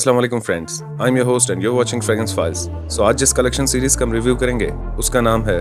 अस्सलाम वालेकुम friends, I am your host and you are watching fragrance files. So आज जिस कलेक्शन सीरीज का हम रिव्यू करेंगे उसका नाम है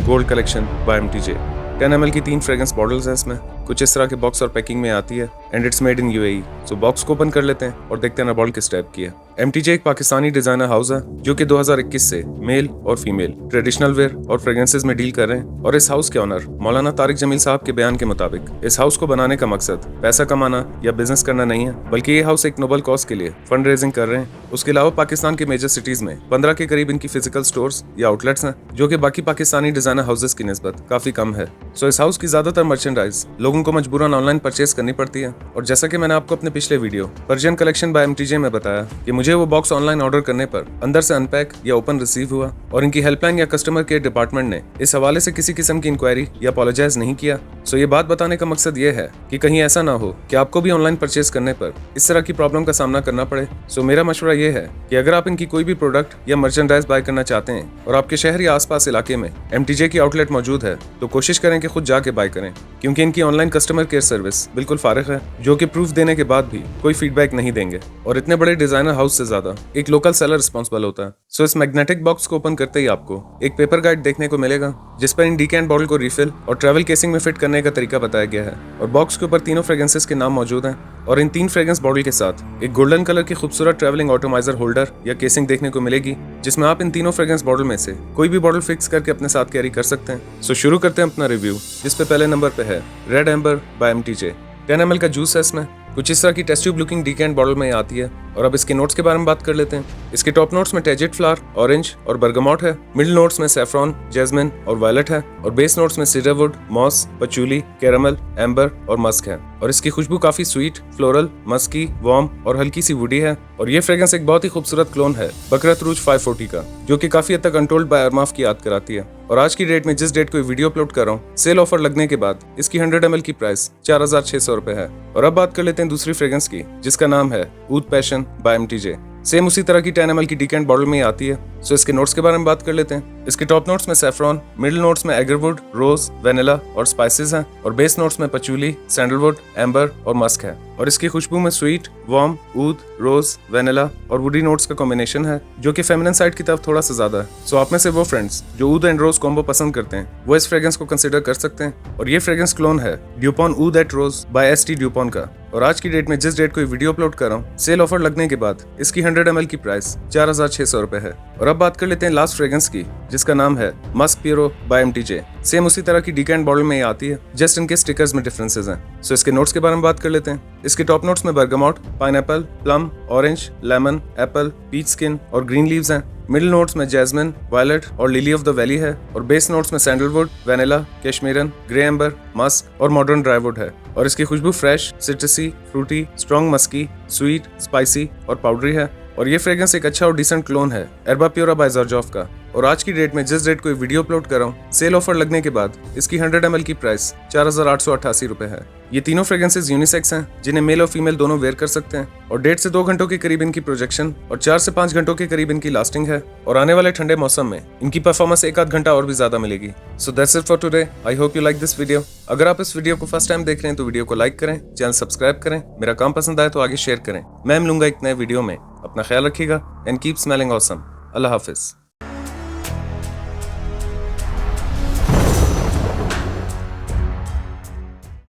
gold collection bye MTJ. 10 ml की 3 फ्रेग्रेंस बॉटल्स हैं। इसमें कुछ इस तरह के बॉक्स और पैकिंग में आती है and it's made in UAE. So box को ओपन कर लेते हैं और देखते हैं ना बॉटल किस टाइप की है। एमटीजे एक पाकिस्तानी डिजाइनर हाउस है जो कि 2021 से मेल और फीमेल ट्रेडिशनल वेयर और फ्रेग्रेंसेस में डील कर रहे हैं। और इस हाउस के ऑनर मौलाना तारिक जमील साहब के बयान के मुताबिक इस हाउस को बनाने का मकसद पैसा कमाना या बिजनेस करना नहीं है, बल्कि ये हाउस एक नोबल कॉज के लिए फंड रेजिंग कर रहे हैं। उसके अलावा पाकिस्तान के मेजर सिटीज में 15 के करीब इनकी फिजिकल स्टोर्स या आउटलेट्स हैं, जो कि बाकी पाकिस्तानी डिजाइनर हाउसेस की निस्बत काफी कम है। सो इस हाउस की ज्यादातर मर्चेंडाइज लोगों को मजबूरन ऑनलाइन परचेस करनी पड़ती है। और जैसा कि मैंने आपको अपने पिछले video Persian collection bye MTJ में बताया कि मुझे वो बॉक्स ऑनलाइन ऑर्डर करने पर अंदर से अनपैक या ओपन रिसीव हुआ और इनकी हेल्पलाइन या कस्टमर केयर डिपार्टमेंट ने इस हवाले से किसी किस्म की इंक्वायरी या अपोलोजाइज नहीं किया। सो ये बात बताने का मकसद ये है कि कहीं ऐसा ना हो कि आपको भी ऑनलाइन परचेस करने पर इस तरह की प्रॉब्लम का सामना करना पड़े। सो मेरा मशवरा ये है कि अगर आप इनकी कोई भी प्रोडक्ट या मर्चेंडाइज बाय करना चाहते हैं और आपके शहर या आसपास इलाके में एमटीजे की आउटलेट मौजूद है तो कोशिश करें कि खुद जाके बाय करें, क्योंकि इनकी ऑनलाइन कस्टमर केयर सर्विस बिल्कुल फारिग है, जो कि प्रूफ देने के बाद भी कोई फीडबैक नहीं देंगे। और इतने बड़े डिजाइनर हाउस से ज्यादा एक लोकल सेलर रिस्पॉन्सिबल होता है। सो इस मैग्नेटिक बॉक्स को ओपन करते ही आपको एक पेपर गाइड देखने को मिलेगा जिस पर इन डीकेंट बॉटल को रिफिल और ट्रैवल केसिंग में फिट करने का तरीका बताया गया है। और बॉक्स के ऊपर तीनों फ्रेग्रेंसेस के नाम मौजूद हैं और इन 3 फ्रेग्रेंस बॉटल के साथ एक गोल्डन कलर की खूबसूरत ट्रैवलिंग ऑटोमाइजर होल्डर या केसिंग देखने को मिलेगी, जिसमें आप इन तीनों फ्रेग्रेंस बॉटल में से कोई भी बॉटल फिक्स करके अपने साथ कैरी कर सकते हैं। सो शुरू करते हैं अपना रिव्यू, जिस पे पहले नंबर पे है red amber bye MTJ. 10 ml का जूस है। इसमें कुछ इस तरह की टेस्ट ट्यूब लुकिंग डीकेंट बॉटल में आती है। और अब इसके नोट्स के बारे में बात कर लेते हैं। इसके टॉप नोट्स में टेजेट फ्लावर, ऑरेंज और बर्गामोट है। मिडिल नोट्स में सैफरॉन, जैस्मिन और वायलेट है। और बेस नोट्स में cedarwood, moss, patchouli, caramel, amber और मस्क है। और इसकी खुशबू काफी स्वीट, फ्लोरल, मस्की, वार्म और हल्की सी वुडी है। और ये फ्रेग्रेंस एक बहुत ही खूबसूरत क्लोन है बकरत रूज 540 का, जो कि काफी हद तक अनटोल्ड बाय अरमाफ की याद कराती है। और आज की डेट में जिस डेट को वीडियो अपलोड कर रहा हूँ, सेल ऑफर लगने के बाद इसकी 100 ml की प्राइस 4600 रुपए है। और अब बात कर लेते हैं दूसरी फ्रेग्रेंस की, जिसका नाम है ऊद पैशन बाय एमटीजे। सेम उसी तरह की 10 ml की डीकेंट बॉटल में आती है। सो इसके नोट्स के बारे में बात कर लेते हैं। इसके टॉप नोट्स में सैफरॉन, मिडिल नोट्स में एगरवुड, रोज, वेनिला और स्पाइसेस हैं। और बेस नोट्स में पचूली, सैंडलवुड, एम्बर और मस्क है। और इसकी खुशबू में स्वीट, वार्म, ऊद, रोज, वेनिला और वुडी नोट्स का कॉम्बिनेशन है, जो कि फेमिनिन साइड की तरफ थोड़ा सा ज्यादा है। सो आप में से वो फ्रेंड्स जो ऊद एंड रोज कॉम्बो पसंद करते हैं वो इस फ्रेग्रेंस को कंसिडर कर सकते हैं। और ये फ्रेग्रेंस क्लोन है ड्यूपॉन ऊद एट रोज बाय एसटी ड्यूपॉन का। और आज की डेट में जिस डेट को वीडियो अपलोड कर रहा हूँ, सेल ऑफर लगने के बाद इसकी 100 ml की प्राइस 4600 रुपए है। और अब बात कर लेते हैं लास्ट फ्रेग्रेंस की, जिसका नाम है Musk furrow bye MTJ. Same उसी तरह की डीकेंट बॉटल में आती है, जस्ट इनके स्टिकर्स में डिफरेंसेस हैं। सो इसके नोट्स के बारे में बात कर लेते हैं। इसके टॉप नोट्स में bergamot, pineapple, plum, orange, lemon, apple, peach skin और ग्रीन लीव्स हैं। मिडिल नोट्स में जैस्मिन, वायलेट और लिली ऑफ द वैली है। और बेस नोट्स में sandalwood, vanilla, cashmeran, grey amber, musk और मॉडर्न ड्राईवुड है। और इसकी खुशबू fresh, citrusy, fruity, strong musky, sweet, spicy और पाउडरी है। और ये फ्रेग्रेंस एक अच्छा और डिसेंट क्लोन है एरबा प्योरा बाय ज़र्जॉफ का। और आज की डेट में जिस डेट को वीडियो अपलोड कर रहा हूँ, सेल ऑफर लगने के बाद इसकी 100 ml की प्राइस 4888 रुपए है। ये तीनों फ्रेग्रेंसेस यूनिसेक्स हैं, जिन्हें मेल और फीमेल दोनों वेयर कर सकते हैं। और 1.5 से 2 घंटों के करीब इनकी प्रोजेक्शन और 4 से 5 घंटों के करीब इनकी लास्टिंग है। और आने वाले ठंडे मौसम में इनकी परफॉर्मेंस 1 आध घंटा और भी ज्यादा मिलेगी। So that's it for today. I hope you like this video. अगर आप इस वीडियो को फर्स्ट टाइम देख रहे हैं तो वीडियो को लाइक करें, चैनल सब्सक्राइब करें, मेरा काम पसंद आए तो आगे शेयर करें। मैं मिलूंगा एक नए वीडियो में। अपना ख्याल रखिएगा and keep smelling awesome. Allah Hafiz.